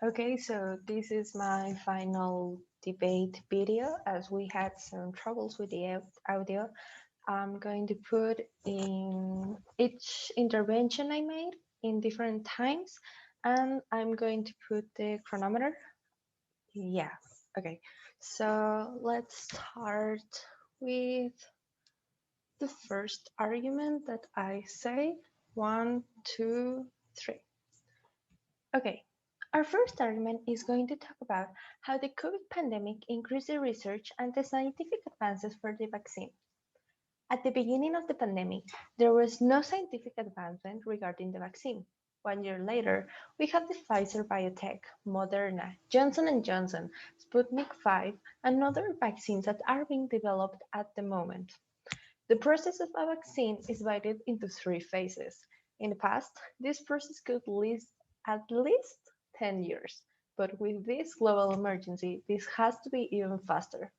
Okay, so this is my final debate video as we had some troubles with the audio. I'm going to put in each intervention I made in different times, and I'm going to put the chronometer. Yeah, okay. So let's start with the first argument that I say. One, two, three. Okay, our first argument is going to talk about how the COVID pandemic increased the research and the scientific advances for the vaccine. At the beginning of the pandemic, there was no scientific advancement regarding the vaccine. 1 year later, we have the Pfizer BioNTech, Moderna, Johnson & Johnson, Sputnik 5, and other vaccines that are being developed at the moment. The process of a vaccine is divided into three phases. In the past, this process could last at least 10 years, but with this global emergency, this has to be even faster.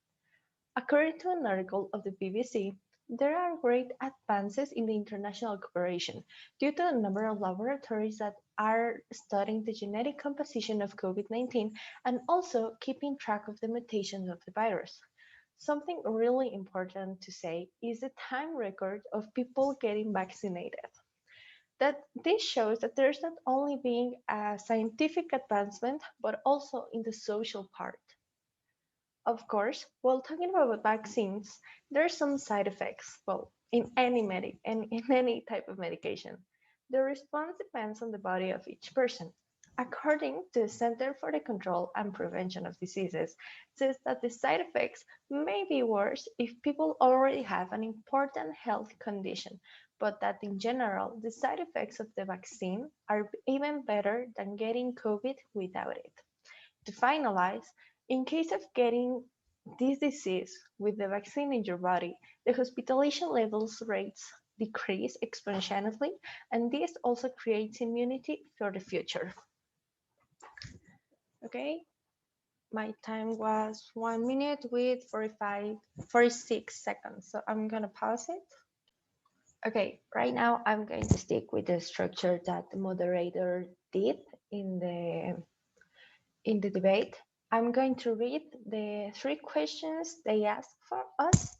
According to an article of the BBC, there are great advances in the international cooperation due to the number of laboratories that are studying the genetic composition of COVID-19 and also keeping track of the mutations of the virus. Something really important to say is the time record of people getting vaccinated. That this shows that there's not only being a scientific advancement, but also in the social part. Of course, while talking about vaccines, there are some side effects, well, in any in any type of medication. The response depends on the body of each person. According to the Center for the Control and Prevention of Diseases, says that the side effects may be worse if people already have an important health condition, but that in general, the side effects of the vaccine are even better than getting COVID without it. To finalize, in case of getting this disease with the vaccine in your body, the hospitalization levels rates decrease exponentially, and this also creates immunity for the future. Okay, my time was 1 minute with 46 seconds, so I'm gonna pause it. Okay, right now I'm going to stick with the structure that the moderator did in the debate. I'm going to read the three questions they asked for us,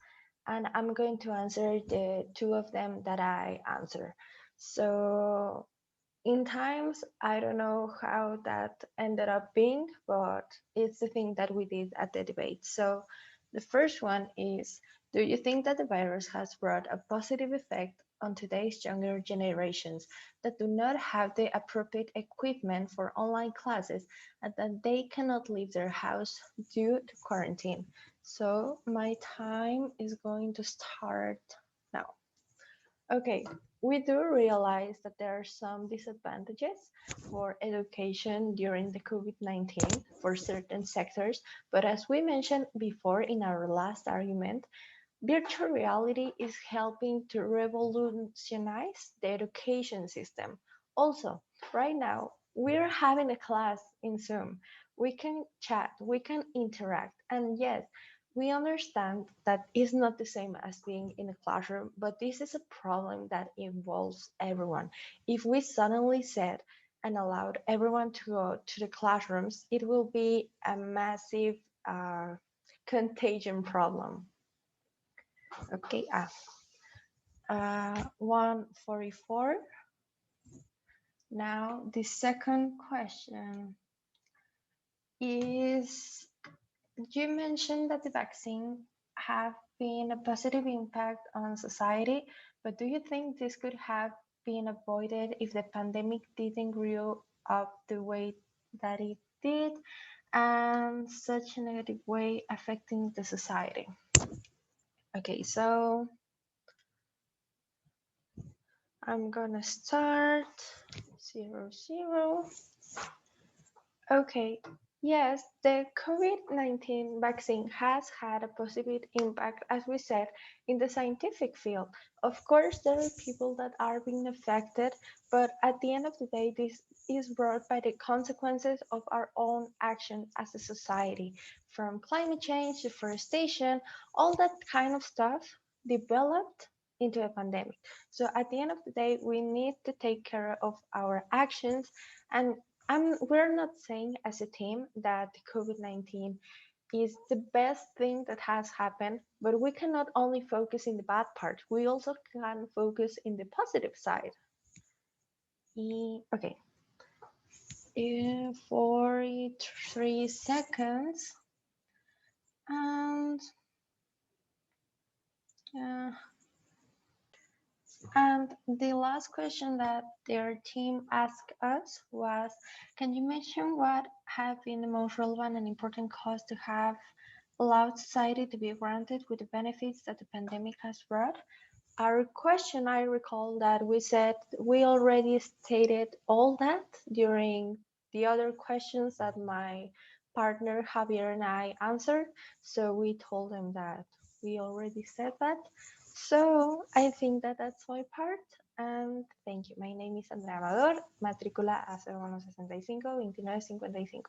and I'm going to answer the two of them that I answer. So in times, I don't know how that ended up being, but it's the thing that we did at the debate. So the first one is, do you think that the virus has brought a positive effect on today's younger generations that do not have the appropriate equipment for online classes and that they cannot leave their house due to quarantine? So my time is going to start now. Okay, we do realize that there are some disadvantages for education during the COVID-19 for certain sectors, but as we mentioned before in our last argument, virtual reality is helping to revolutionize the education system. Also, right now, we're having a class in Zoom. We can chat, we can interact, and yes, we understand that it's not the same as being in a classroom, but this is a problem that involves everyone. If we suddenly said and allowed everyone to go to the classrooms, it will be a massive contagion problem. Okay, 144. Now, the second question is, you mentioned that the vaccine have been a positive impact on society, but do you think this could have been avoided if the pandemic didn't grow up the way that it did and such a negative way affecting the society? Okay, so I'm gonna start 00. Okay, yes, the COVID-19 vaccine has had a positive impact, as we said, in the scientific field. Of course, there are people that are being affected, but at the end of the day, this is brought by the consequences of our own action as a society, from climate change, deforestation, all that kind of stuff developed into a pandemic. So at the end of the day, we need to take care of our actions, and we're not saying as a team that COVID-19 is the best thing that has happened, but we cannot only focus in the bad part. We also can focus in the positive side. Okay, 43 seconds. And uh, and the last question that their team asked us was, can you mention what have been the most relevant and important cause to have allowed society to be granted with the benefits that the pandemic has brought? Our question, I recall that we said we already stated all that during the other questions that my partner Javier and I answered. So we told them that we already said that. So I think that that's my part. And thank you. My name is Andrea Amador, matrícula A0165 2955.